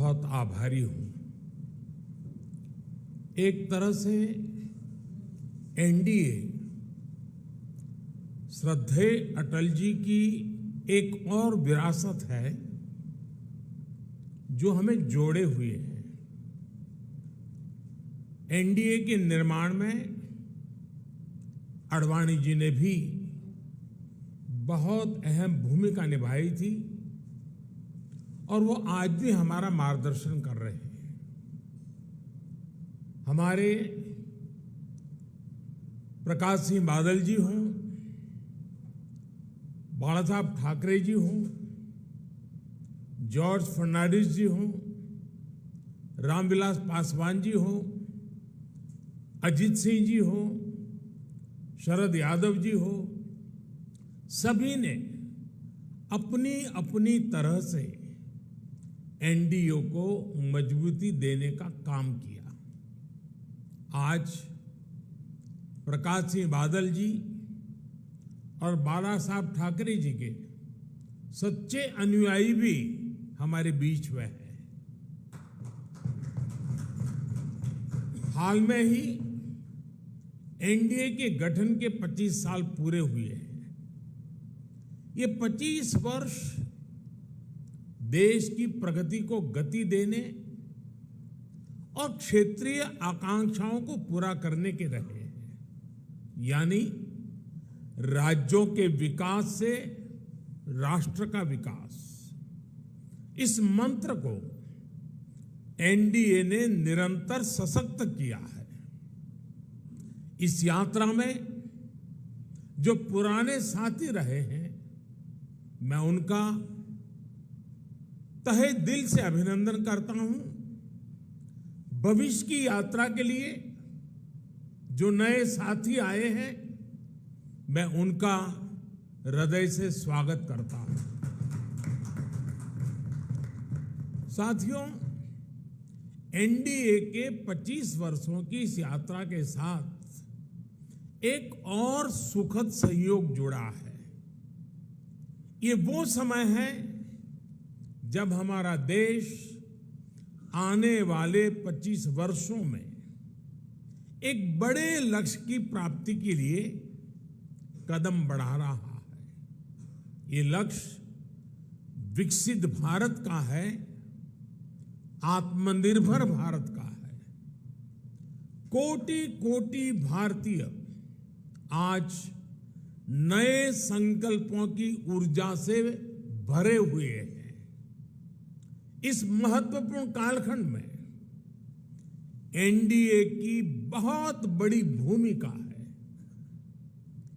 बहुत आभारी हूं। एक तरह से एनडीए श्रद्धेय अटल जी की एक और विरासत है जो हमें जोड़े हुए है। एनडीए के निर्माण में आडवाणी जी ने भी बहुत अहम भूमिका निभाई थी और वो आज भी हमारा मार्गदर्शन कर रहे हैं। हमारे प्रकाश सिंह बादल जी हों, बाला साहब ठाकरे जी हों, जॉर्ज फर्नांडिस जी हों, रामविलास पासवान जी हों, अजीत सिंह जी हों, शरद यादव जी हो, सभी ने अपनी अपनी तरह से एनडीए को मजबूती देने का काम किया। आज प्रकाश सिंह बादल जी और बाला साहब ठाकरे जी के सच्चे अनुयायी भी हमारे बीच में हैं। हाल में ही एनडीए के गठन के 25 साल पूरे हुए हैं। ये 25 वर्ष देश की प्रगति को गति देने और क्षेत्रीय आकांक्षाओं को पूरा करने के रहे हैं। यानी राज्यों के विकास से राष्ट्र का विकास, इस मंत्र को एनडीए ने निरंतर सशक्त किया है। इस यात्रा में जो पुराने साथी रहे हैं, मैं उनका तहे दिल से अभिनंदन करता हूं। भविष्य की यात्रा के लिए जो नए साथी आए हैं, मैं उनका हृदय से स्वागत करता हूं। साथियों, एनडीए के 25 वर्षों की इस यात्रा के साथ एक और सुखद संयोग जुड़ा है। ये वो समय है जब हमारा देश आने वाले 25 वर्षों में एक बड़े लक्ष्य की प्राप्ति के लिए कदम बढ़ा रहा है। ये लक्ष्य विकसित भारत का है, आत्मनिर्भर भारत का है। कोटि कोटि भारतीय आज नए संकल्पों की ऊर्जा से भरे हुए हैं। इस महत्वपूर्ण कालखंड में एनडीए की बहुत बड़ी भूमिका है।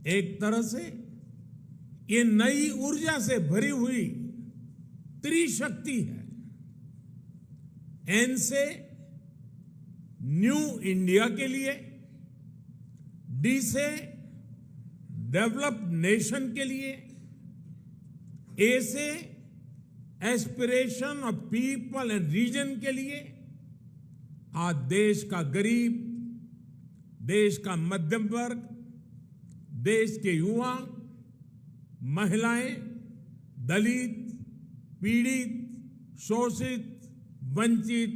एक तरह से ये नई ऊर्जा से भरी हुई त्रिशक्ति है। एन से न्यू इंडिया के लिए, डी से डेवलप्ड नेशन के लिए, ए से aspiration of people and region के लिए। आज देश का गरीब, देश का मध्यम वर्ग, देश के युवा, महिलाएं, दलित, पीड़ित, शोषित, वंचित,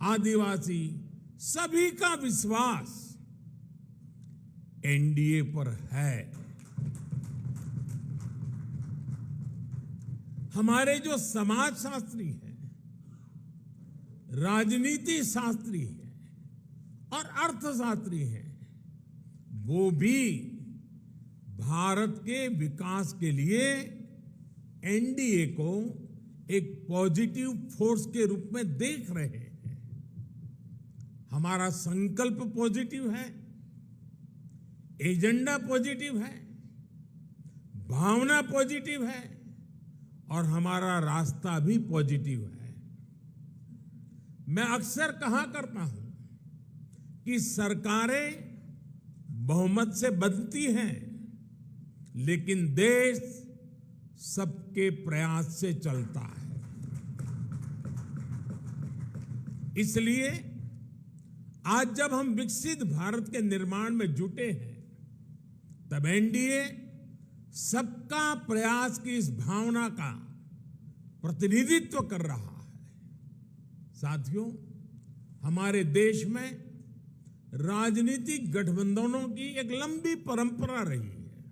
आदिवासी, सभी का विश्वास एनडीए पर है। हमारे जो समाजशास्त्री हैं, राजनीति शास्त्री हैं और अर्थशास्त्री हैं, वो भी भारत के विकास के लिए एनडीए को एक पॉजिटिव फोर्स के रूप में देख रहे हैं। हमारा संकल्प पॉजिटिव है, एजेंडा पॉजिटिव है, भावना पॉजिटिव है और हमारा रास्ता भी पॉजिटिव है। मैं अक्सर कहा करता हूं कि सरकारें बहुमत से बनती हैं, लेकिन देश सबके प्रयास से चलता है। इसलिए आज जब हम विकसित भारत के निर्माण में जुटे हैं, तब एनडीए सबका प्रयास की इस भावना का प्रतिनिधित्व कर रहा है। साथियों, हमारे देश में राजनीतिक गठबंधनों की एक लंबी परंपरा रही है,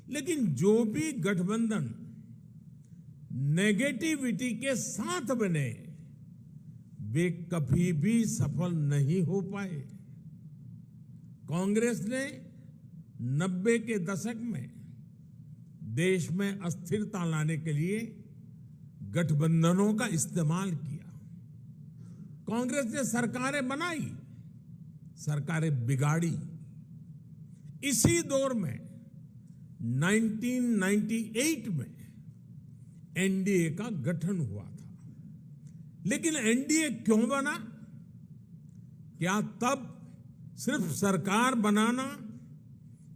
लेकिन जो भी गठबंधन नेगेटिविटी के साथ बने वे कभी भी सफल नहीं हो पाए। कांग्रेस ने 90 के दशक में देश में अस्थिरता लाने के लिए गठबंधनों का इस्तेमाल किया। कांग्रेस ने सरकारें बनाई, सरकारें बिगाड़ी। इसी दौर में 1998 में एनडीए का गठन हुआ था। लेकिन एनडीए क्यों बना? क्या तब सिर्फ सरकार बनाना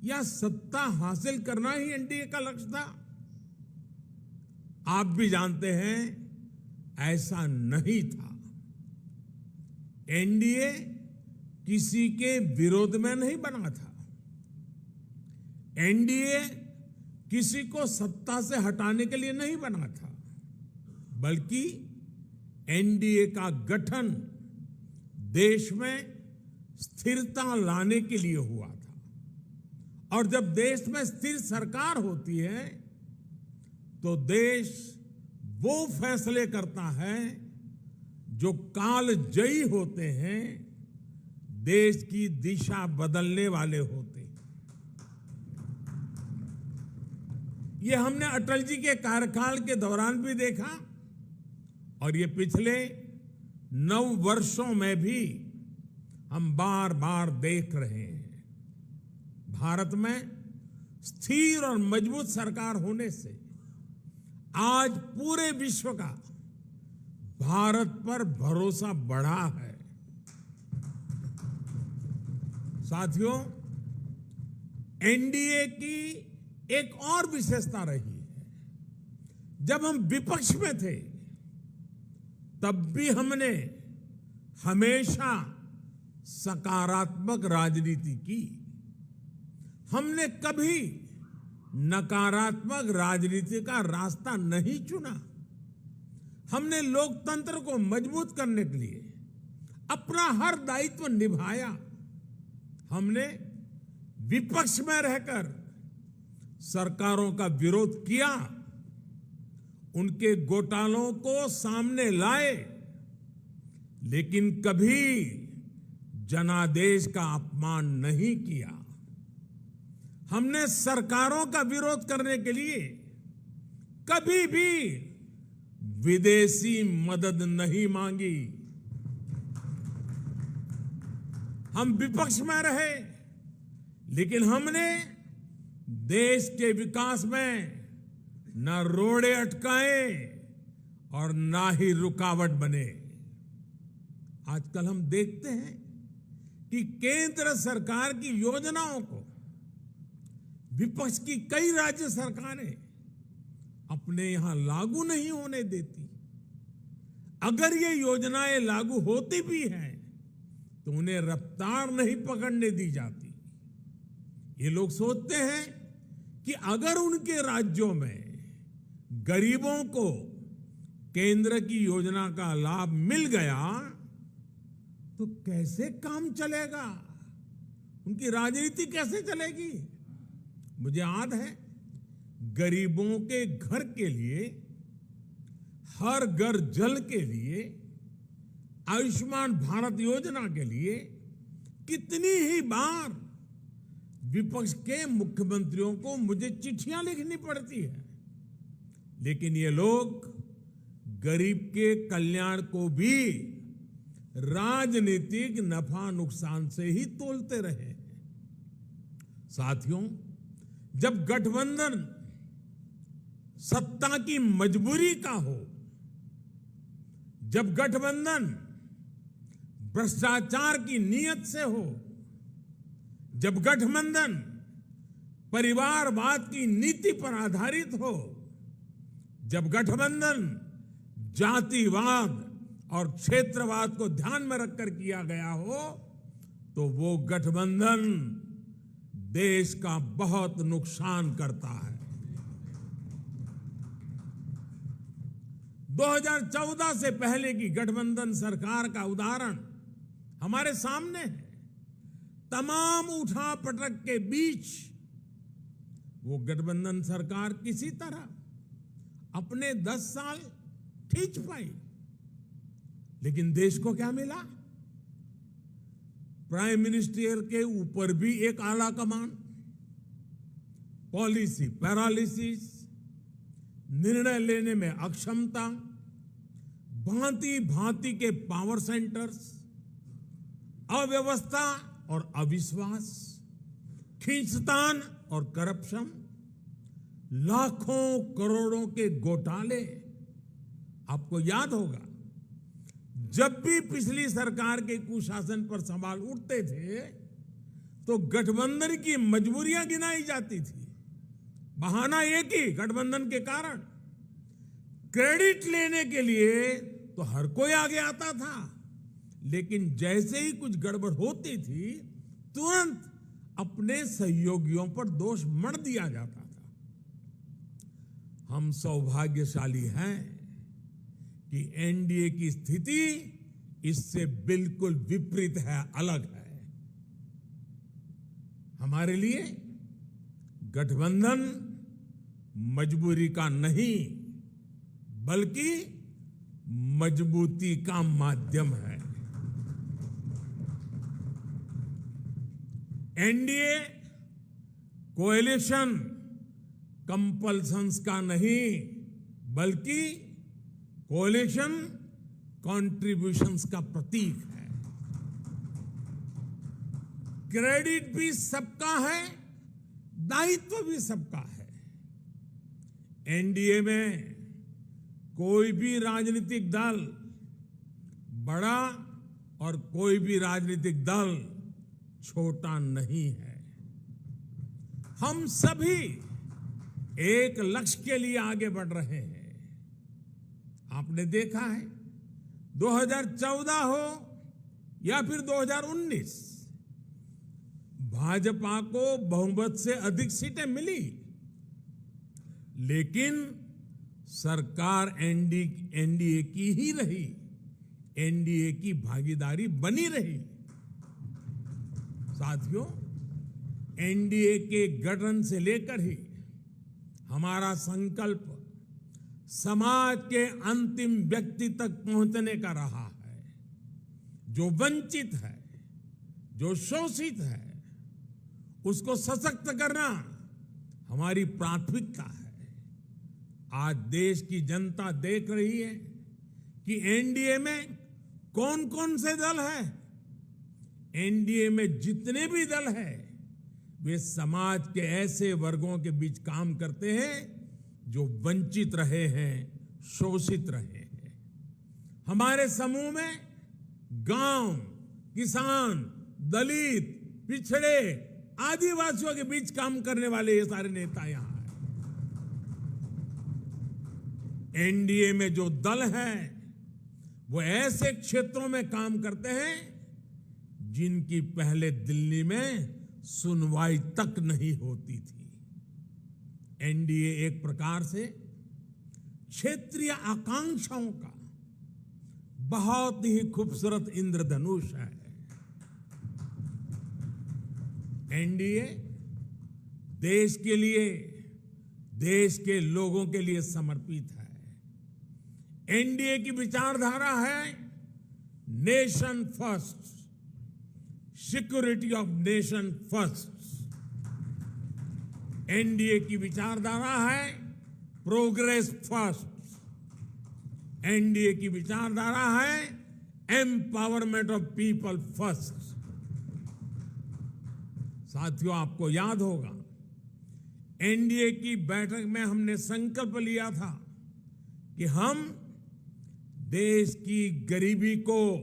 या सत्ता हासिल करना ही एनडीए का लक्ष्य था? आप भी जानते हैं ऐसा नहीं था। एनडीए किसी के विरोध में नहीं बना था। एनडीए किसी को सत्ता से हटाने के लिए नहीं बना था, बल्कि एनडीए का गठन देश में स्थिरता लाने के लिए हुआ था। और जब देश में स्थिर सरकार होती है तो देश वो फैसले करता है जो कालजयी होते हैं, देश की दिशा बदलने वाले होते हैं। ये हमने अटल जी के कार्यकाल के दौरान भी देखा और ये पिछले 9 वर्षों में भी हम बार बार देख रहे हैं। भारत में स्थिर और मजबूत सरकार होने से आज पूरे विश्व का भारत पर भरोसा बढ़ा है। साथियों, एनडीए की एक और विशेषता रही है। जब हम विपक्ष में थे तब भी हमने हमेशा सकारात्मक राजनीति की। हमने कभी नकारात्मक राजनीति का रास्ता नहीं चुना। हमने लोकतंत्र को मजबूत करने के लिए अपना हर दायित्व निभाया। हमने विपक्ष में रहकर सरकारों का विरोध किया, उनके घोटालों को सामने लाए, लेकिन कभी जनादेश का अपमान नहीं किया। हमने सरकारों का विरोध करने के लिए कभी भी विदेशी मदद नहीं मांगी। हम विपक्ष में रहे, लेकिन हमने देश के विकास में न रोड़े अटकाए और ना ही रुकावट बने। आजकल हम देखते हैं कि केंद्र सरकार की योजनाओं को विपक्ष की कई राज्य सरकारें अपने यहां लागू नहीं होने देती। अगर ये योजनाएं लागू होती भी हैं तो उन्हें रफ्तार नहीं पकड़ने दी जाती। ये लोग सोचते हैं कि अगर उनके राज्यों में गरीबों को केंद्र की योजना का लाभ मिल गया तो कैसे काम चलेगा, उनकी राजनीति कैसे चलेगी। मुझे याद है, गरीबों के घर के लिए, हर घर जल के लिए, आयुष्मान भारत योजना के लिए कितनी ही बार विपक्ष के मुख्यमंत्रियों को मुझे चिट्ठियां लिखनी पड़ती है, लेकिन ये लोग गरीब के कल्याण को भी राजनीतिक नफा नुकसान से ही तोलते रहे। साथियों, जब गठबंधन सत्ता की मजबूरी का हो, जब गठबंधन भ्रष्टाचार की नीयत से हो, जब गठबंधन परिवारवाद की नीति पर आधारित हो, जब गठबंधन जातिवाद और क्षेत्रवाद को ध्यान में रखकर किया गया हो, तो वो गठबंधन देश का बहुत नुकसान करता है। 2014 से पहले की गठबंधन सरकार का उदाहरण हमारे सामने है। तमाम उठापटक के बीच वो गठबंधन सरकार किसी तरह अपने 10 साल खींच पाई। लेकिन देश को क्या मिला? प्राइम मिनिस्टर के ऊपर भी एक आला कमान, पॉलिसी पैरालिसिस, निर्णय लेने में अक्षमता, भांति भांति के पावर सेंटर्स, अव्यवस्था और अविश्वास, खींचतान और करप्शन, लाखों करोड़ों के घोटाले। आपको याद होगा, जब भी पिछली सरकार के कुशासन पर सवाल उठते थे तो गठबंधन की मजबूरियां गिनाई जाती थी। बहाना एक ही, गठबंधन के कारण। क्रेडिट लेने के लिए तो हर कोई आगे आता था, लेकिन जैसे ही कुछ गड़बड़ होती थी तुरंत अपने सहयोगियों पर दोष मढ़ दिया जाता था। हम सौभाग्यशाली हैं कि एनडीए की स्थिति इससे बिल्कुल विपरीत है, अलग है। हमारे लिए गठबंधन मजबूरी का नहीं बल्कि मजबूती का माध्यम है। एनडीए कोएलिशन कंपल्सन्स का नहीं बल्कि कोएलिशन कॉन्ट्रिब्यूशंस का प्रतीक है। क्रेडिट भी सबका है, दायित्व भी सबका है। एनडीए में कोई भी राजनीतिक दल बड़ा और कोई भी राजनीतिक दल छोटा नहीं है। हम सभी एक लक्ष्य के लिए आगे बढ़ रहे हैं। आपने देखा है, 2014 हो या फिर 2019, भाजपा को बहुमत से अधिक सीटें मिली, लेकिन सरकार एनडीए की ही रही, एनडीए की भागीदारी बनी रही। साथियों, एनडीए के गठन से लेकर ही हमारा संकल्प समाज के अंतिम व्यक्ति तक पहुंचने का रहा है। जो वंचित है, जो शोषित है, उसको सशक्त करना हमारी प्राथमिकता है। आज देश की जनता देख रही है कि एनडीए में कौन कौन से दल हैं। एनडीए में जितने भी दल हैं, वे समाज के ऐसे वर्गों के बीच काम करते हैं जो वंचित रहे हैं, शोषित रहे हैं। हमारे समूह में गांव, किसान, दलित, पिछड़े, आदिवासियों के बीच काम करने वाले ये सारे नेता यहां हैं। एनडीए में जो दल हैं वो ऐसे क्षेत्रों में काम करते हैं जिनकी पहले दिल्ली में सुनवाई तक नहीं होती थी। एनडीए एक प्रकार से क्षेत्रीय आकांक्षाओं का बहुत ही खूबसूरत इंद्रधनुष है। एनडीए देश के लिए, देश के लोगों के लिए समर्पित है। एनडीए की विचारधारा है nation first, security of nation first. NDA की विचारधारा है प्रोग्रेस फर्स्ट। एनडीए की विचारधारा है एम्पावरमेंट ऑफ पीपल फर्स्ट। साथियों, आपको याद होगा, एनडीए की बैठक में हमने संकल्प लिया था कि हम देश की गरीबी को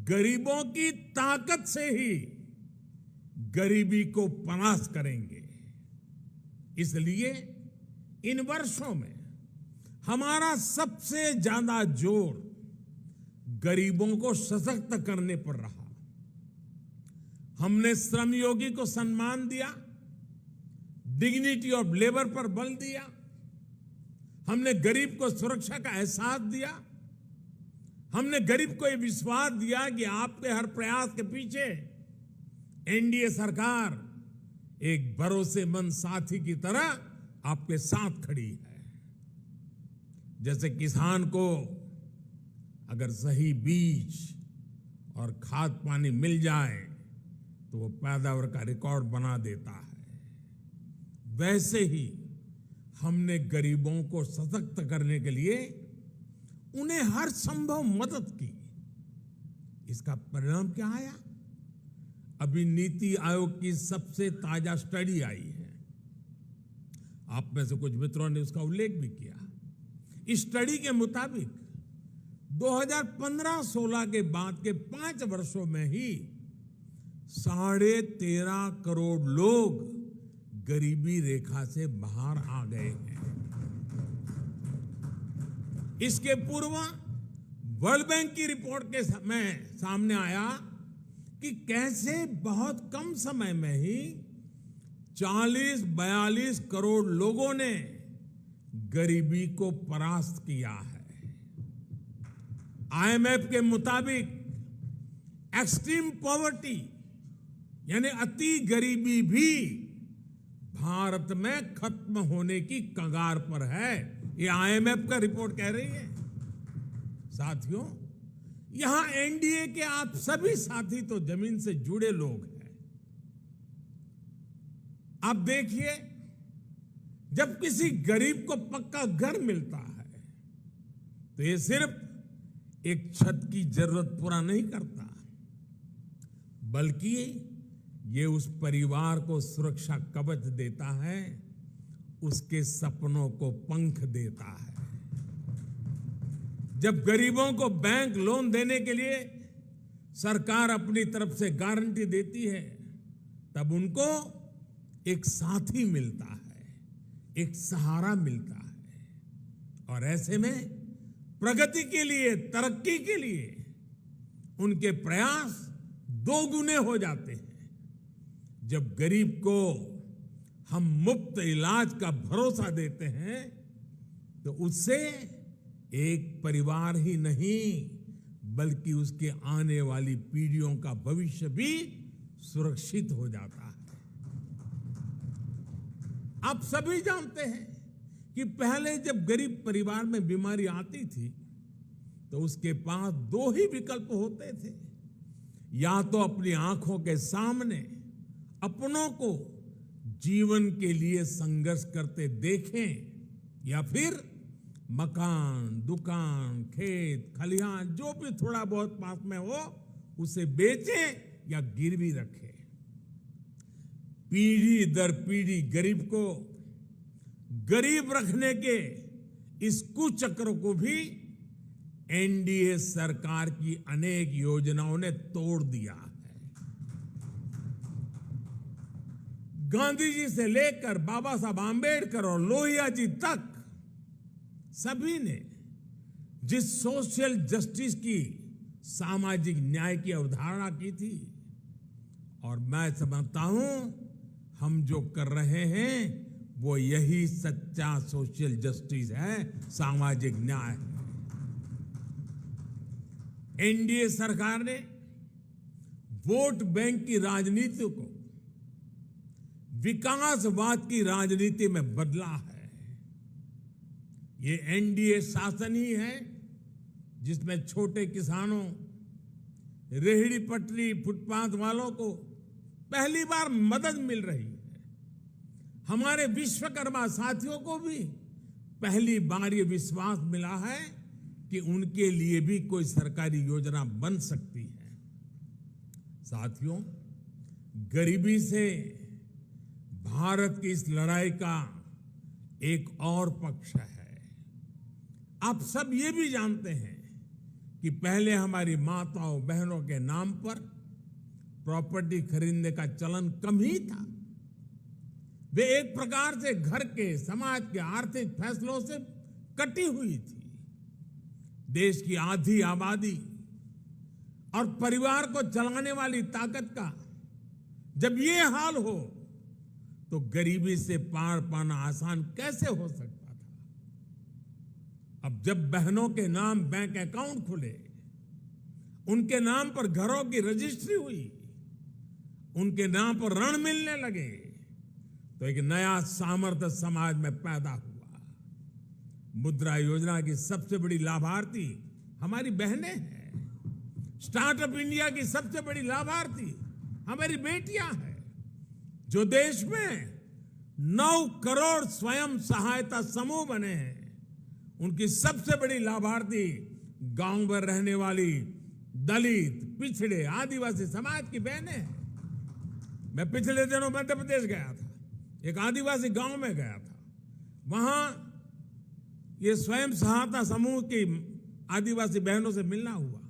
गरीबों की ताकत से ही गरीबी को परास्त करेंगे। इसलिए इन वर्षों में हमारा सबसे ज्यादा जोर गरीबों को सशक्त करने पर रहा। हमने श्रमयोगी को सम्मान दिया, डिग्निटी ऑफ लेबर पर बल दिया। हमने गरीब को सुरक्षा का एहसास दिया। हमने गरीब को यह विश्वास दिया कि आपके हर प्रयास के पीछे एनडीए सरकार एक भरोसेमंद साथी की तरह आपके साथ खड़ी है। जैसे किसान को अगर सही बीज और खाद पानी मिल जाए तो वो पैदावार का रिकॉर्ड बना देता है, वैसे ही हमने गरीबों को सशक्त करने के लिए उन्हें हर संभव मदद की। इसका परिणाम क्या आया? अभी नीति आयोग की सबसे ताजा स्टडी आई है, आप में से कुछ मित्रों ने उसका उल्लेख भी किया। इस स्टडी के मुताबिक 2015-16 के बाद के 5 वर्षों में ही 13.5 करोड़ लोग गरीबी रेखा से बाहर आ गए हैं। इसके पूर्व वर्ल्ड बैंक की रिपोर्ट के समय सामने आया कि कैसे बहुत कम समय में ही 40-42 करोड़ लोगों ने गरीबी को परास्त किया है। आईएमएफ के मुताबिक एक्सट्रीम पॉवर्टी यानी अति गरीबी भी भारत में खत्म होने की कगार पर है। ये आईएमएफ का रिपोर्ट कह रही है। साथियों, यहां एनडीए के आप सभी साथी तो जमीन से जुड़े लोग हैं। आप देखिए, जब किसी गरीब को पक्का घर मिलता है तो ये सिर्फ एक छत की जरूरत पूरा नहीं करता, बल्कि ये उस परिवार को सुरक्षा कवच देता है, उसके सपनों को पंख देता है। जब गरीबों को बैंक लोन देने के लिए सरकार अपनी तरफ से गारंटी देती है, तब उनको एक साथी मिलता है, एक सहारा मिलता है। और ऐसे में प्रगति के लिए, तरक्की के लिए उनके प्रयास 2 गुने हो जाते हैं। जब गरीब को हम मुफ्त इलाज का भरोसा देते हैं तो उससे एक परिवार ही नहीं बल्कि उसके आने वाली पीढ़ियों का भविष्य भी सुरक्षित हो जाता है। आप सभी जानते हैं कि पहले जब गरीब परिवार में बीमारी आती थी तो उसके पास 2 ही विकल्प होते थे, या तो अपनी आंखों के सामने अपनों को जीवन के लिए संघर्ष करते देखें, या फिर मकान, दुकान, खेत, खलिहान जो भी थोड़ा बहुत पास में हो उसे बेचें या गिरवी रखें। पीढ़ी दर पीढ़ी गरीब को गरीब रखने के इस कुचक्र को भी एनडीए सरकार की अनेक योजनाओं ने तोड़ दिया है। गांधी जी से लेकर बाबा साहब आंबेडकर और लोहिया जी तक सभी ने जिस सोशल जस्टिस की, सामाजिक न्याय की अवधारणा की थी, और मैं समझता हूं हम जो कर रहे हैं वो यही सच्चा सोशल जस्टिस है, सामाजिक न्याय। एनडीए सरकार ने वोट बैंक की राजनीति को विकासवाद की राजनीति में बदला है। ये एनडीए शासन ही है जिसमें छोटे किसानों, रेहड़ी पटरी, फुटपाथ वालों को पहली बार मदद मिल रही है। हमारे विश्वकर्मा साथियों को भी पहली बार ये विश्वास मिला है कि उनके लिए भी कोई सरकारी योजना बन सकती है। साथियों, गरीबी से भारत की इस लड़ाई का एक और पक्ष है। आप सब ये भी जानते हैं कि पहले हमारी माताओं बहनों के नाम पर प्रॉपर्टी खरीदने का चलन कम ही था। वे एक प्रकार से घर के, समाज के आर्थिक फैसलों से कटी हुई थी। देश की आधी आबादी और परिवार को चलाने वाली ताकत का जब ये हाल हो तो गरीबी से पार पाना आसान कैसे हो सकता था। अब जब बहनों के नाम बैंक अकाउंट खुले, उनके नाम पर घरों की रजिस्ट्री हुई, उनके नाम पर ऋण मिलने लगे, तो एक नया सामर्थ्य समाज में पैदा हुआ। मुद्रा योजना की सबसे बड़ी लाभार्थी हमारी बहनें हैं। स्टार्टअप इंडिया की सबसे बड़ी लाभार्थी हमारी बेटियां हैं। जो देश में 9 करोड़ स्वयं सहायता समूह बने हैं, उनकी सबसे बड़ी लाभार्थी गांव में रहने वाली दलित, पिछड़े, आदिवासी समाज की बहनें हैं। मैं पिछले दिनों मध्य प्रदेश गया था, एक आदिवासी गांव में गया था। वहां ये स्वयं सहायता समूह की आदिवासी बहनों से मिलना हुआ।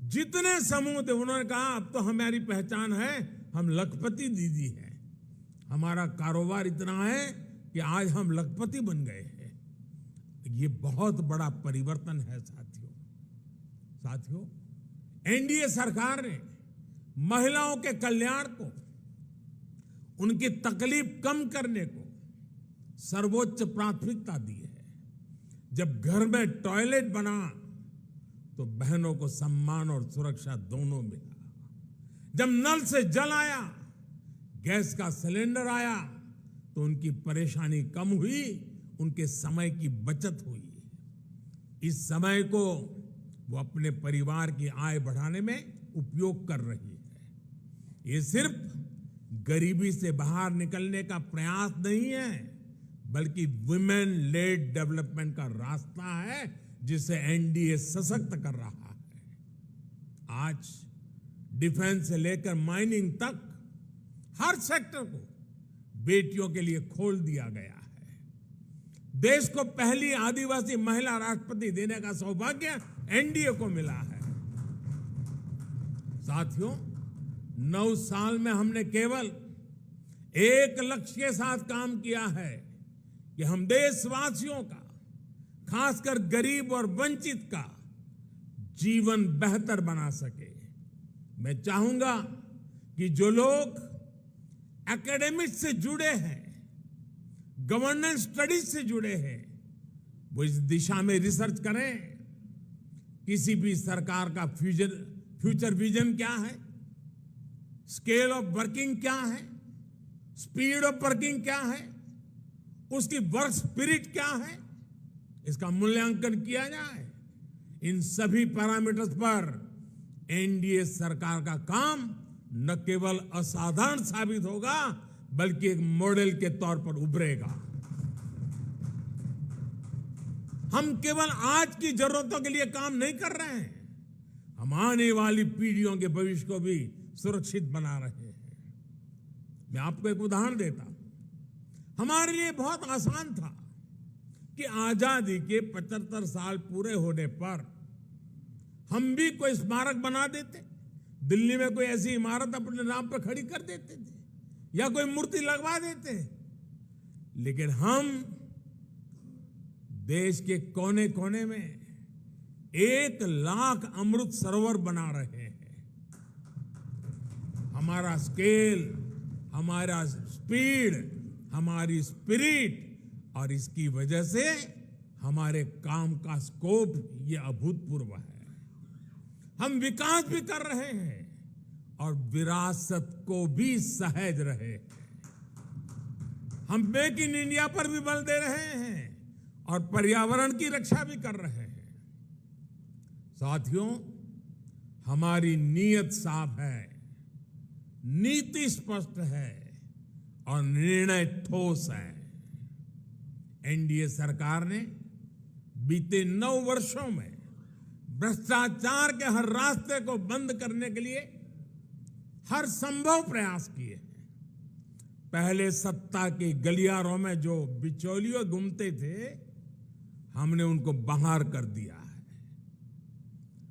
जितने समूह थे, उन्होंने कहा अब तो हमारी पहचान है, हम लखपति दीदी हैं। हमारा कारोबार इतना है कि आज हम लखपति बन गए हैं। ये बहुत बड़ा परिवर्तन है साथियों, एनडीए सरकार ने महिलाओं के कल्याण को, उनकी तकलीफ कम करने को सर्वोच्च प्राथमिकता दी है। जब घर में टॉयलेट बना तो बहनों को सम्मान और सुरक्षा दोनों मिला। जब नल से जल आया, गैस का सिलेंडर आया, तो उनकी परेशानी कम हुई, उनके समय की बचत हुई। इस समय को वो अपने परिवार की आय बढ़ाने में उपयोग कर रही है। ये सिर्फ गरीबी से बाहर निकलने का प्रयास नहीं है, बल्कि वुमेन लेड डेवलपमेंट का रास्ता है, जिसे एनडीए सशक्त कर रहा है। आज डिफेंस से लेकर माइनिंग तक हर सेक्टर को बेटियों के लिए खोल दिया गया है। देश को पहली आदिवासी महिला राष्ट्रपति देने का सौभाग्य एनडीए को मिला है। साथियों, 9 साल में हमने केवल एक लक्ष्य के साथ काम किया है कि हम देशवासियों का, खासकर गरीब और वंचित का जीवन बेहतर बना सके। मैं चाहूंगा कि जो लोग एकेडमिक्स से जुड़े हैं, गवर्नेंस स्टडीज से जुड़े हैं, वो इस दिशा में रिसर्च करें। किसी भी सरकार का फ्यूचर विजन क्या है, स्केल ऑफ वर्किंग क्या है, स्पीड ऑफ वर्किंग क्या है, उसकी वर्क स्पिरिट क्या है, इसका मूल्यांकन किया जाए। इन सभी पैरामीटर्स पर एनडीए सरकार का काम न केवल असाधारण साबित होगा, बल्कि एक मॉडल के तौर पर उभरेगा। हम केवल आज की जरूरतों के लिए काम नहीं कर रहे हैं, हम आने वाली पीढ़ियों के भविष्य को भी सुरक्षित बना रहे हैं। मैं आपको एक उदाहरण देता हूं। हमारे लिए बहुत आसान था कि आजादी के 75 साल पूरे होने पर हम भी कोई स्मारक बना देते, दिल्ली में कोई ऐसी इमारत अपने नाम पर खड़ी कर देते थे, या कोई मूर्ति लगवा देते। लेकिन हम देश के कोने कोने में 1 लाख अमृत सरोवर बना रहे हैं। हमारा स्केल, हमारा स्पीड, हमारी स्पिरिट, और इसकी वजह से हमारे काम का स्कोप ये अभूतपूर्व है। हम विकास भी कर रहे हैं और विरासत को भी सहेज रहे हैं। हम मेक इन इंडिया पर भी बल दे रहे हैं और पर्यावरण की रक्षा भी कर रहे हैं। साथियों, हमारी नीयत साफ है, नीति स्पष्ट है और निर्णय ठोस है। एनडीए सरकार ने बीते 9 वर्षों में भ्रष्टाचार के हर रास्ते को बंद करने के लिए हर संभव प्रयास किए हैं। पहले सत्ता के गलियारों में जो बिचौलिए घूमते थे, हमने उनको बाहर कर दिया है।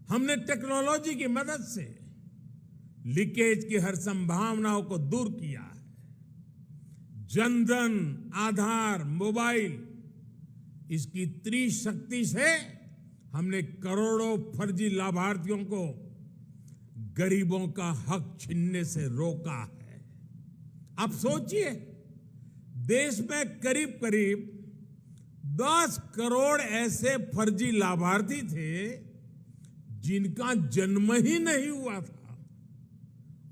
हमने टेक्नोलॉजी की मदद से लीकेज की हर संभावनाओं को दूर किया है। जनधन, आधार, मोबाइल, इसकी त्रिशक्ति से हमने करोड़ों फर्जी लाभार्थियों को गरीबों का हक छीनने से रोका है। अब सोचिए, देश में करीब करीब 10 करोड़ ऐसे फर्जी लाभार्थी थे जिनका जन्म ही नहीं हुआ था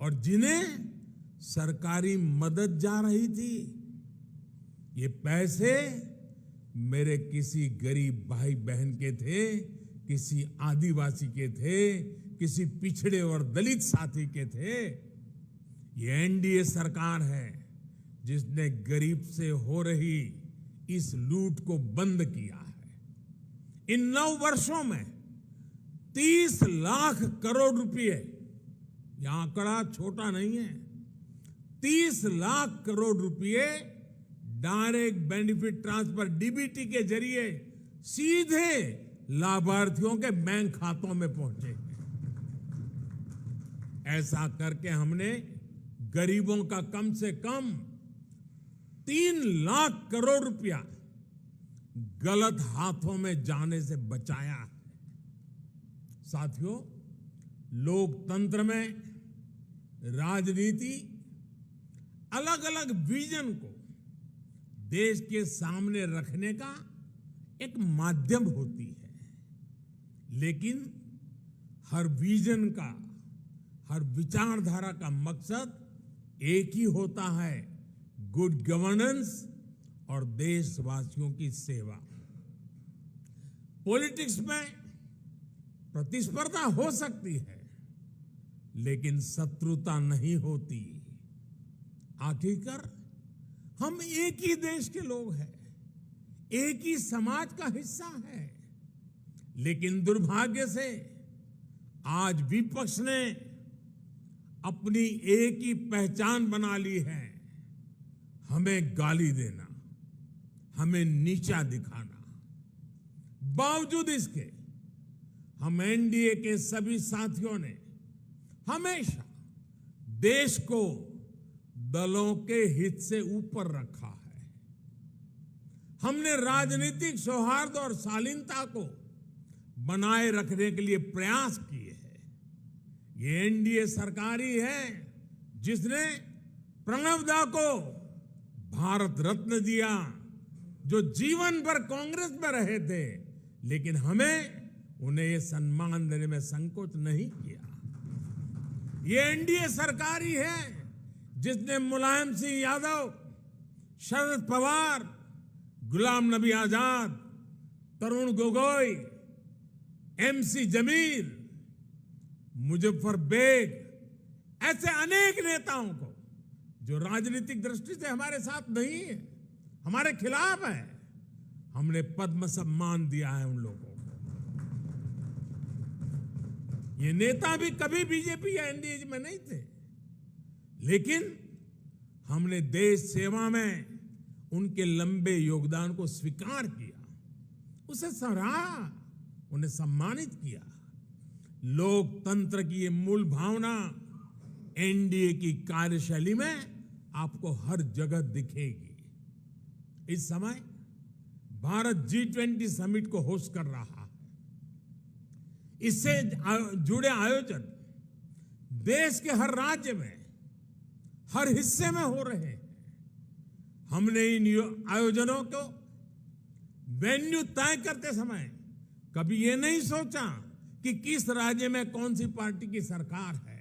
और जिन्हें सरकारी मदद जा रही थी। ये पैसे मेरे किसी गरीब भाई बहन के थे, किसी आदिवासी के थे, किसी पिछड़े और दलित साथी के थे। ये एनडीए सरकार है जिसने गरीब से हो रही इस लूट को बंद किया है। इन 9 वर्षों में 30 लाख करोड़ रुपए, यह आंकड़ा छोटा नहीं है, 30 लाख करोड़ रुपए डायरेक्ट बेनिफिट ट्रांसफर डीबीटी के जरिए सीधे लाभार्थियों के बैंक खातों में पहुंचे। ऐसा करके हमने गरीबों का कम से कम 3 लाख करोड़ रुपया गलत हाथों में जाने से बचाया है। साथियों, लोकतंत्र में राजनीति अलग अलग विजन को देश के सामने रखने का एक माध्यम होती है, लेकिन हर विजन का, हर विचारधारा का मकसद एक ही होता है, गुड गवर्नेंस और देशवासियों की सेवा। पॉलिटिक्स में प्रतिस्पर्धा हो सकती है, लेकिन शत्रुता नहीं होती। आखिरकार हम एक ही देश के लोग हैं, एक ही समाज का हिस्सा है। लेकिन दुर्भाग्य से आज विपक्ष ने अपनी एक ही पहचान बना ली है, हमें गाली देना, हमें नीचा दिखाना। बावजूद इसके हम एनडीए के सभी साथियों ने हमेशा देश को दलों के हित से ऊपर रखा है। हमने राजनीतिक सौहार्द और शालीनता को बनाए रखने के लिए प्रयास किए हैं। ये एनडीए सरकार ही है जिसने प्रणब दा को भारत रत्न दिया, जो जीवन भर कांग्रेस में रहे थे, लेकिन हमें उन्हें ये सम्मान देने में संकोच नहीं किया। ये एनडीए सरकार ही है जिसने मुलायम सिंह यादव, शरद पवार, गुलाम नबी आजाद, तरुण गोगोई, एमसी जमील, मुजफ्फर बेग, ऐसे अनेक नेताओं को जो राजनीतिक दृष्टि से हमारे साथ नहीं है, हमारे खिलाफ है, हमने पद्म सम्मान दिया है उन लोगों को। ये नेता भी कभी बीजेपी या एनडीए में नहीं थे, लेकिन हमने देश सेवा में उनके लंबे योगदान को स्वीकार किया, उसे सराहा, उन्हें सम्मानित किया। लोकतंत्र की ये मूल भावना एनडीए की कार्यशैली में आपको हर जगह दिखेगी। इस समय भारत G20 समिट को होस्ट कर रहा है। इससे जुड़े आयोजन देश के हर राज्य में, हर हिस्से में हो रहे हैं। हमने इन आयोजनों को वेन्यू तय करते समय कभी ये नहीं सोचा कि किस राज्य में कौन सी पार्टी की सरकार है।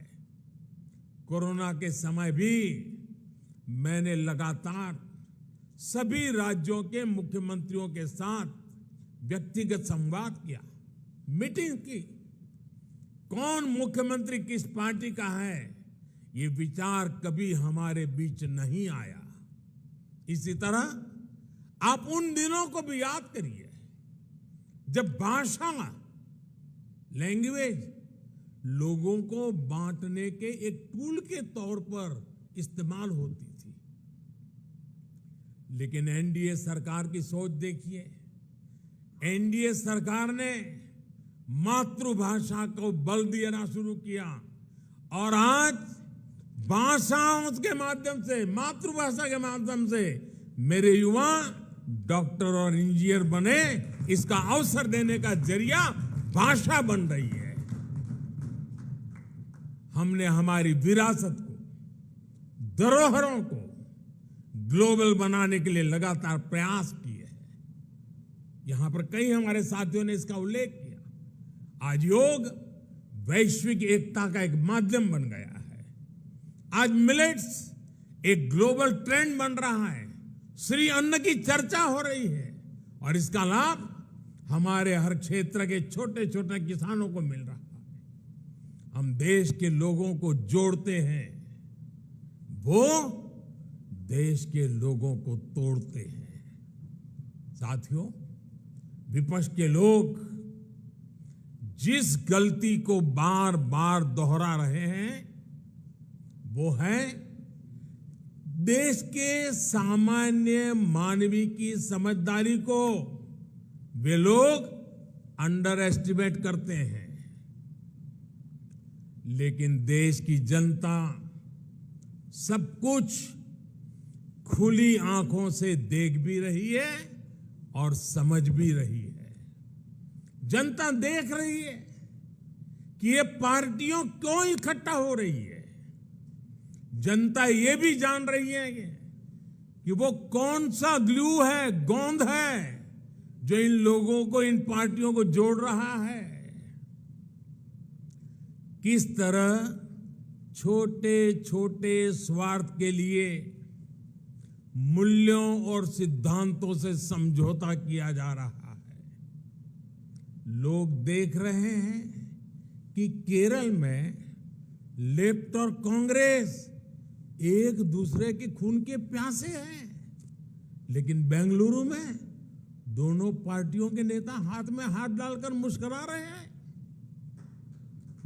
कोरोना के समय भी मैंने लगातार सभी राज्यों के मुख्यमंत्रियों के साथ व्यक्तिगत संवाद किया, मीटिंग की। कौन मुख्यमंत्री किस पार्टी का है, ये विचार कभी हमारे बीच नहीं आया। इसी तरह आप उन दिनों को भी याद करिए जब भाषा, लैंग्वेज लोगों को बांटने के एक टूल के तौर पर इस्तेमाल होती थी। लेकिन एनडीए सरकार की सोच देखिए। एनडीए सरकार ने मातृभाषा को बल देना शुरू किया और आज भाषाओं के माध्यम से, मातृभाषा के माध्यम से मेरे युवा डॉक्टर और इंजीनियर बने, इसका अवसर देने का जरिया भाषा बन रही है। हमने हमारी विरासत को, धरोहरों को ग्लोबल बनाने के लिए लगातार प्रयास किए हैं। यहां पर कई हमारे साथियों ने इसका उल्लेख किया। आज योग वैश्विक एकता का एक माध्यम बन गया है। आज मिलेट्स एक ग्लोबल ट्रेंड बन रहा है। श्री अन्न की चर्चा हो रही है और इसका लाभ हमारे हर क्षेत्र के छोटे छोटे किसानों को मिल रहा है। हम देश के लोगों को जोड़ते हैं, वो देश के लोगों को तोड़ते हैं। साथियों, विपक्ष के लोग जिस गलती को बार बार दोहरा रहे हैं वो है देश के सामान्य मानवी की समझदारी को वे लोग अंडर एस्टिमेट करते हैं। लेकिन देश की जनता सब कुछ खुली आंखों से देख भी रही है और समझ भी रही है। जनता देख रही है कि ये पार्टियों क्यों इकट्ठा हो रही है। जनता ये भी जान रही है कि वो कौन सा ग्लू है, गोंद है जो इन लोगों को, इन पार्टियों को जोड़ रहा है। किस तरह छोटे छोटे स्वार्थ के लिए मूल्यों और सिद्धांतों से समझौता किया जा रहा है। लोग देख रहे हैं कि केरल में लेफ्ट और कांग्रेस एक दूसरे के खून के प्यासे हैं, लेकिन बेंगलुरु में दोनों पार्टियों के नेता हाथ में हाथ डालकर मुस्कुरा रहे हैं।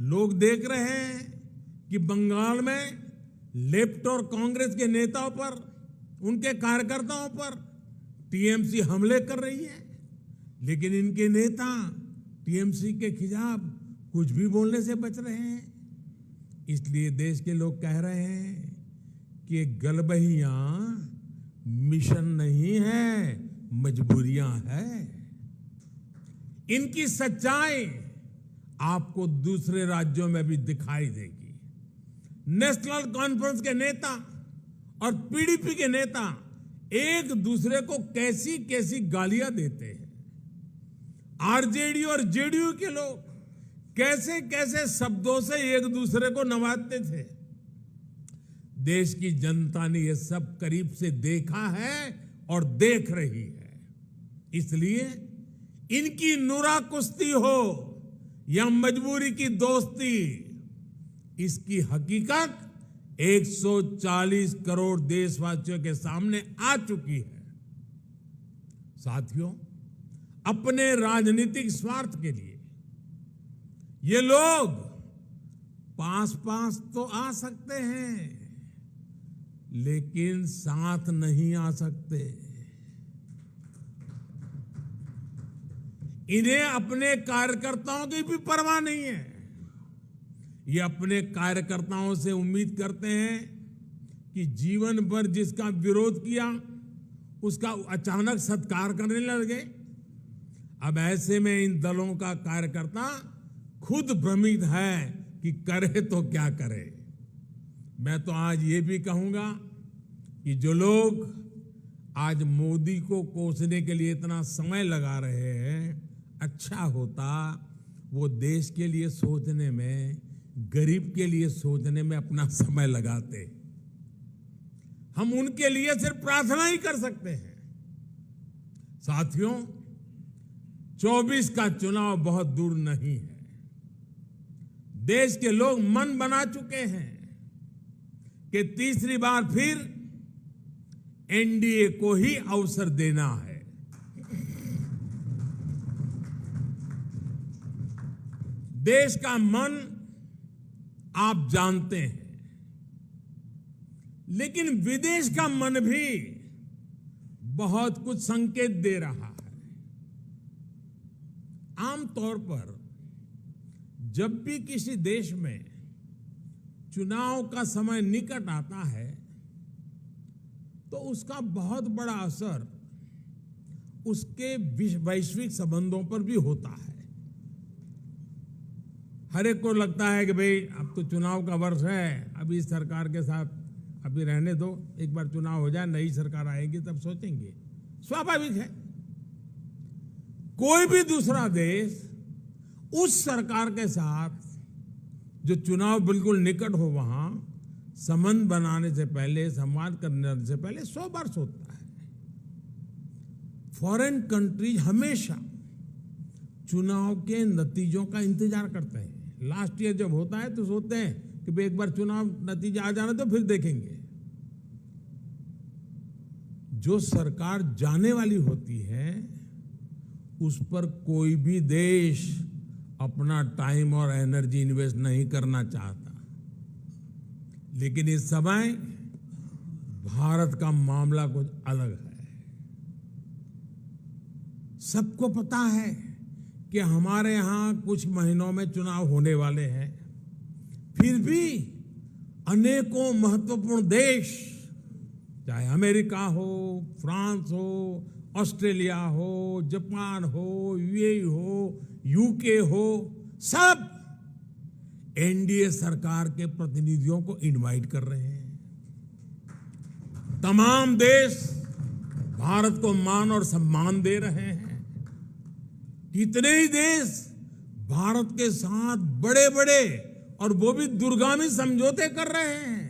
लोग देख रहे हैं कि बंगाल में लेफ्ट और कांग्रेस के नेताओं पर, उनके कार्यकर्ताओं पर टीएमसी हमले कर रही है, लेकिन इनके नेता टीएमसी के खिलाफ कुछ भी बोलने से बच रहे हैं। इसलिए देश के लोग कह रहे हैं कि गलबहियां मिशन नहीं है, मजबूरियां है। इनकी सच्चाई आपको दूसरे राज्यों में भी दिखाई देगी। नेशनल कॉन्फ्रेंस के नेता और पीडीपी के नेता एक दूसरे को कैसी कैसी गालियां देते हैं। आरजेडी और जेडीयू के लोग कैसे कैसे शब्दों से एक दूसरे को नवाजते थे। देश की जनता ने यह सब करीब से देखा है और देख रही है। इसलिए इनकी नुरा कुश्ती हो या मजबूरी की दोस्ती, इसकी हकीकत 140 करोड़ देशवासियों के सामने आ चुकी है। साथियों, अपने राजनीतिक स्वार्थ के लिए ये लोग पास पास तो आ सकते हैं, लेकिन साथ नहीं आ सकते। इन्हें अपने कार्यकर्ताओं की भी परवाह नहीं है। ये अपने कार्यकर्ताओं से उम्मीद करते हैं कि जीवन भर जिसका विरोध किया उसका अचानक सत्कार करने लगे। अब ऐसे में इन दलों का कार्यकर्ता खुद भ्रमित है कि करे तो क्या करे। मैं तो आज ये भी कहूंगा कि जो लोग आज मोदी को कोसने के लिए इतना समय लगा रहे हैं, अच्छा होता वो देश के लिए सोचने में, गरीब के लिए सोचने में अपना समय लगाते। हम उनके लिए सिर्फ प्रार्थना ही कर सकते हैं। साथियों, 24 का चुनाव बहुत दूर नहीं है। देश के लोग मन बना चुके हैं कि तीसरी बार फिर एनडीए को ही अवसर देना है। देश का मन आप जानते हैं, लेकिन विदेश का मन भी बहुत कुछ संकेत दे रहा है। आमतौर पर जब भी किसी देश में चुनाव का समय निकट आता है तो उसका बहुत बड़ा असर उसके वैश्विक संबंधों पर भी होता है। हर एक को लगता है कि भाई अब तो चुनाव का वर्ष है, अभी इस सरकार के साथ अभी रहने दो, एक बार चुनाव हो जाए, नई सरकार आएगी तब सोचेंगे। स्वाभाविक है। कोई भी दूसरा देश उस सरकार के साथ जो चुनाव बिल्कुल निकट हो वहां संबंध बनाने से पहले, संवाद करने से पहले 100 बार सोचता है। फॉरेन कंट्रीज हमेशा चुनाव के नतीजों का इंतजार करते हैं। लास्ट ईयर जब होता है तो सोचते हैं कि भाई एक बार चुनाव नतीजा आ जाना तो फिर देखेंगे। जो सरकार जाने वाली होती है उस पर कोई भी देश अपना टाइम और एनर्जी इन्वेस्ट नहीं करना चाहता। लेकिन इस समय भारत का मामला कुछ अलग है। सबको पता है कि हमारे यहां कुछ महीनों में चुनाव होने वाले हैं, फिर भी अनेकों महत्वपूर्ण देश, चाहे अमेरिका हो, फ्रांस हो, ऑस्ट्रेलिया हो, जापान हो, यूएई हो, यूके हो, सब एनडीए सरकार के प्रतिनिधियों को इनवाइट कर रहे हैं। तमाम देश भारत को मान और सम्मान दे रहे हैं। कितने ही देश भारत के साथ बड़े बड़े और वो भी दूरगामी समझौते कर रहे हैं।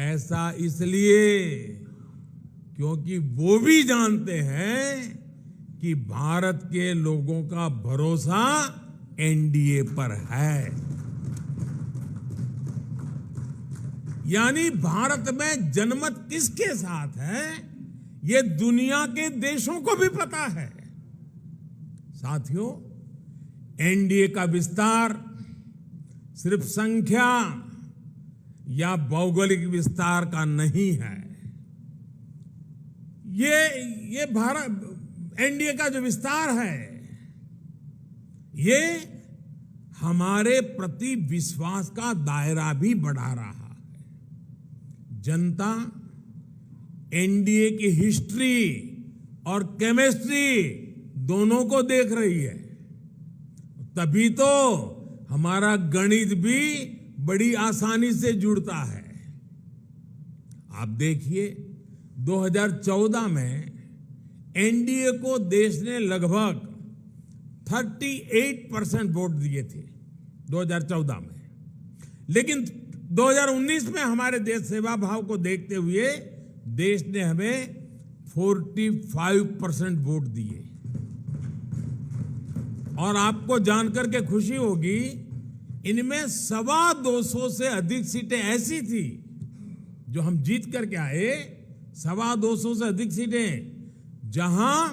ऐसा इसलिए क्योंकि वो भी जानते हैं कि भारत के लोगों का भरोसा एनडीए पर है। यानी भारत में जनमत किसके साथ है ये दुनिया के देशों को भी पता है। साथियों, एनडीए का विस्तार सिर्फ संख्या या भौगोलिक विस्तार का नहीं है। ये भारत एनडीए का जो विस्तार है ये हमारे प्रति विश्वास का दायरा भी बढ़ा रहा है। जनता एनडीए की हिस्ट्री और केमिस्ट्री दोनों को देख रही है। तभी तो हमारा गणित भी बड़ी आसानी से जुड़ता है। आप देखिए 2014 में एनडीए को देश ने लगभग 38% वोट दिए थे 2014 में, लेकिन 2019 में हमारे देश सेवा भाव को देखते हुए देश ने हमें 45% वोट दिए। और आपको जानकर के खुशी होगी, इनमें 225 से अधिक सीटें ऐसी थी जो हम जीत करके आए, 225 से अधिक सीटें जहां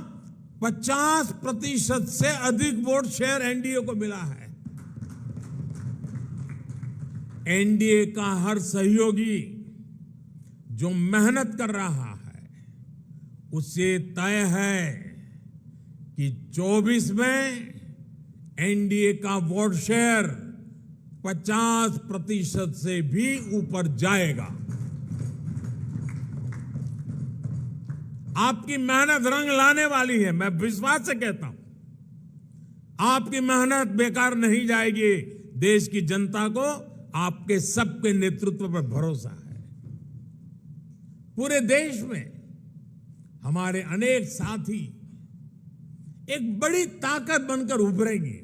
50% से अधिक वोट शेयर एनडीए को मिला है। एनडीए का हर सहयोगी जो मेहनत कर रहा है उससे तय है कि 24 में एनडीए का वोट शेयर 50% से भी ऊपर जाएगा। आपकी मेहनत रंग लाने वाली है, मैं विश्वास से कहता हूं। आपकी मेहनत बेकार नहीं जाएगी। देश की जनता को आपके सबके नेतृत्व पर भरोसा है। पूरे देश में हमारे अनेक साथी एक बड़ी ताकत बनकर उभरेंगे।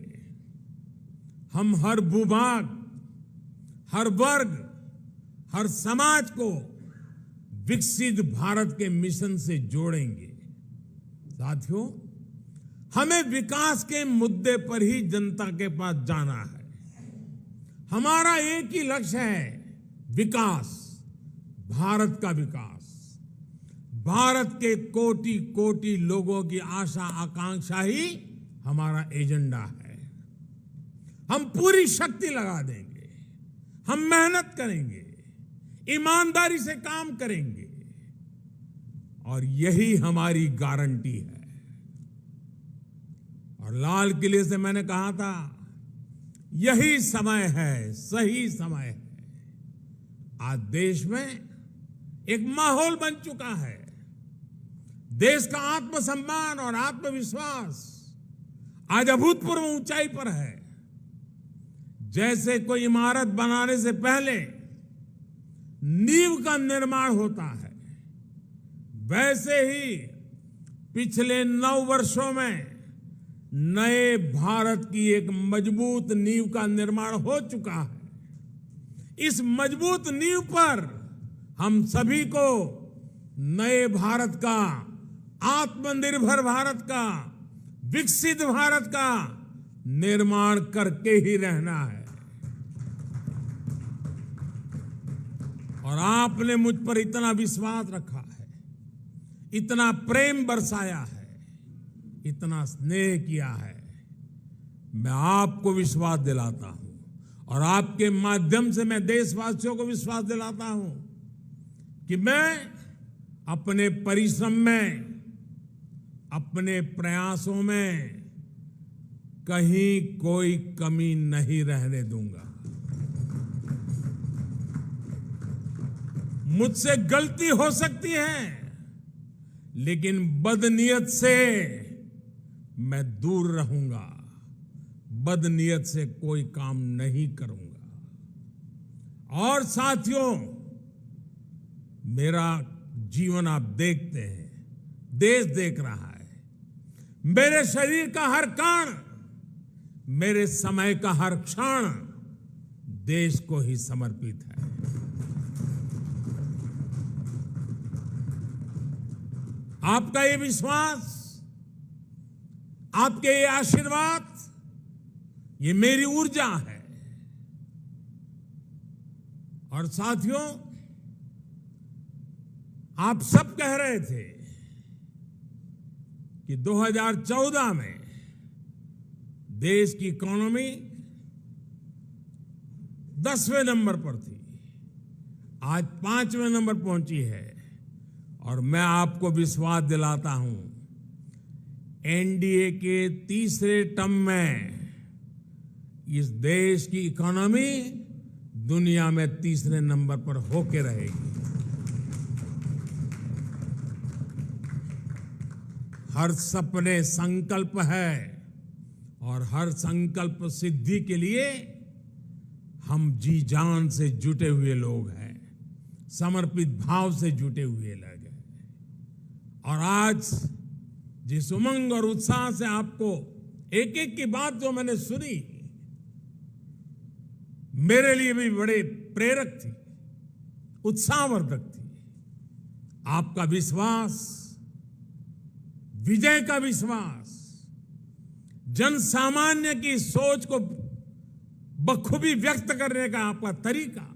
हम हर भूभाग, हर वर्ग, हर समाज को विकसित भारत के मिशन से जोड़ेंगे। साथियों, हमें विकास के मुद्दे पर ही जनता के पास जाना है। हमारा एक ही लक्ष्य है, विकास, भारत का विकास। भारत के कोटि कोटि लोगों की आशा आकांक्षा ही हमारा एजेंडा है। हम पूरी शक्ति लगा देंगे, हम मेहनत करेंगे, ईमानदारी से काम करेंगे और यही हमारी गारंटी है। और लाल किले से मैंने कहा था, यही समय है, सही समय है। आज देश में एक माहौल बन चुका है। देश का आत्मसम्मान और आत्मविश्वास आज अभूतपूर्व ऊंचाई पर है। जैसे कोई इमारत बनाने से पहले नींव का निर्माण होता है, वैसे ही पिछले 9 वर्षों में नए भारत की एक मजबूत नींव का निर्माण हो चुका है। इस मजबूत नींव पर हम सभी को नए भारत का, आत्मनिर्भर भारत का, विकसित भारत का निर्माण करके ही रहना है। और आपने मुझ पर इतना विश्वास रखा है, इतना प्रेम बरसाया है, इतना स्नेह किया है। मैं आपको विश्वास दिलाता हूं और आपके माध्यम से मैं देशवासियों को विश्वास दिलाता हूं कि मैं अपने परिश्रम में, अपने प्रयासों में कहीं कोई कमी नहीं रहने दूंगा। मुझसे गलती हो सकती है, लेकिन बदनीयत से मैं दूर रहूंगा, बदनीयत से कोई काम नहीं करूंगा। और साथियों, मेरा जीवन आप देखते हैं, देश देख रहा है, मेरे शरीर का हर कण, मेरे समय का हर क्षण देश को ही समर्पित है। आपका ये विश्वास, आपके ये आशीर्वाद, ये मेरी ऊर्जा है। और साथियों, आप सब कह रहे थे कि 2014 में देश की इकोनॉमी 10वें नंबर पर थी, आज 5वें नंबर पहुंची है। और मैं आपको विश्वास दिलाता हूं, एनडीए के तीसरे टर्म में इस देश की इकोनॉमी दुनिया में तीसरे नंबर पर होके रहेगी। हर सपने संकल्प है और हर संकल्प सिद्धि के लिए हम जी जान से जुटे हुए लोग हैं, समर्पित भाव से जुटे हुए लोग हैं। और आज जिस उमंग और उत्साह से आपको एक एक की बात जो मैंने सुनी, मेरे लिए भी बड़े प्रेरक थी, उत्साहवर्धक थी। आपका विश्वास, विजय का विश्वास, जन सामान्य की सोच को बखूबी व्यक्त करने का आपका तरीका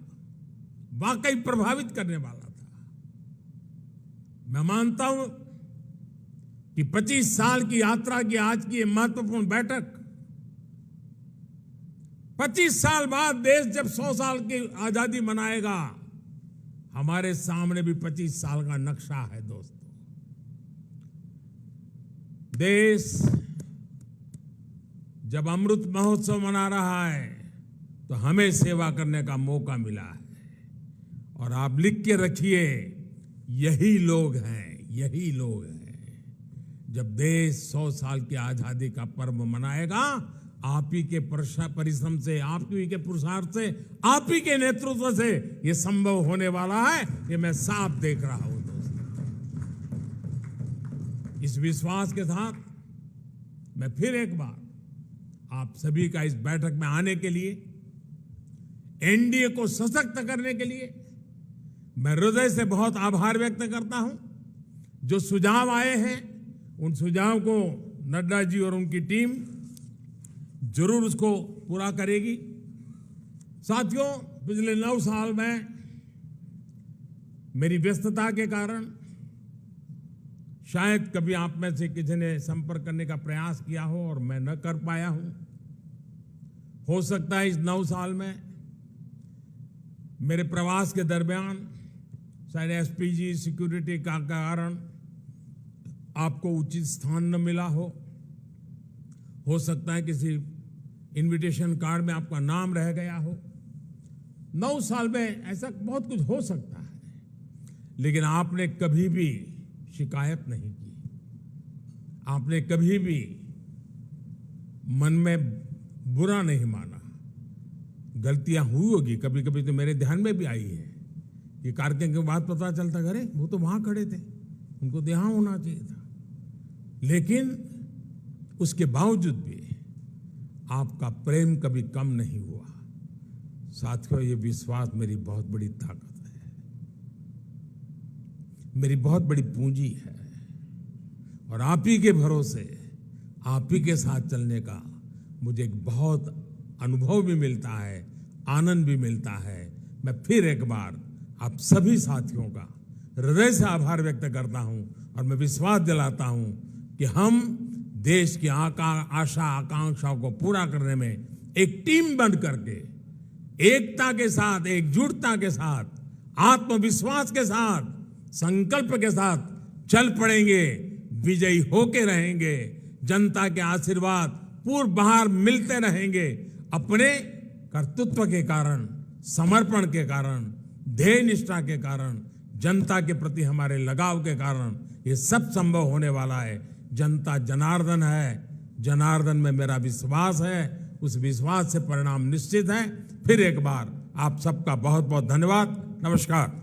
वाकई प्रभावित करने वाला था। मैं मानता हूं कि 25 साल की यात्रा की आज की ये महत्वपूर्ण बैठक, 25 साल बाद देश जब 100 साल की आजादी मनाएगा, हमारे सामने भी 25 साल का नक्शा है। दोस्तों, देश जब अमृत महोत्सव मना रहा है तो हमें सेवा करने का मौका मिला है। और आप लिख के रखिए, यही लोग हैं, यही लोग हैं। जब देश 100 साल की आजादी का पर्व मनाएगा, आप ही के परिश्रम से, आप ही के पुरुषार्थ से, आप ही के नेतृत्व से यह संभव होने वाला है, ये मैं साफ देख रहा हूं। दोस्तों, इस विश्वास के साथ मैं फिर एक बार आप सभी का इस बैठक में आने के लिए, एनडीए को सशक्त करने के लिए मैं हृदय से बहुत आभार व्यक्त करता हूं। जो सुझाव आए हैं, उन सुझाव को नड्डा जी और उनकी टीम जरूर उसको पूरा करेगी। साथियों, पिछले 9 साल में मेरी व्यस्तता के कारण शायद कभी आप में से किसी ने संपर्क करने का प्रयास किया हो और मैं न कर पाया हूं। हो सकता है इस 9 साल में मेरे प्रवास के दरमियान शायद एसपीजी सिक्योरिटी का कारण आपको उचित स्थान न मिला हो सकता है किसी इनविटेशन कार्ड में आपका नाम रह गया हो। 9 साल में ऐसा बहुत कुछ हो सकता है, लेकिन आपने कभी भी शिकायत नहीं की, आपने कभी भी मन में बुरा नहीं माना। गलतियां हुई होगी, कभी कभी तो मेरे ध्यान में भी आई है कि कार्यक्रम के बाद पता चलता, अरे वो तो वहां खड़े थे, उनको यहाँ होना चाहिए था। लेकिन उसके बावजूद भी आपका प्रेम कभी कम नहीं हुआ। साथियों, ये विश्वास मेरी बहुत बड़ी ताकत है, मेरी बहुत बड़ी पूंजी है, और आप ही के भरोसे, आप ही के साथ चलने का मुझे एक बहुत अनुभव भी मिलता है, आनंद भी मिलता है। मैं फिर एक बार आप सभी साथियों का हृदय से आभार व्यक्त करता हूं, और मैं विश्वास दिलाता हूं कि हम देश की आशा आकांक्षाओं को पूरा करने में एक टीम बन करके, एकता के साथ, एकजुटता के साथ, आत्मविश्वास के साथ, संकल्प के साथ चल पड़ेंगे, विजयी होके रहेंगे। जनता के आशीर्वाद पूर्व बाहर मिलते रहेंगे। अपने कर्तृत्व के कारण, समर्पण के कारण, ध्येय निष्ठा के कारण, जनता के प्रति हमारे लगाव के कारण ये सब संभव होने वाला है। जनता जनार्दन है, जनार्दन में मेरा विश्वास है, उस विश्वास से परिणाम निश्चित है। फिर एक बार आप सबका बहुत बहुत धन्यवाद। नमस्कार।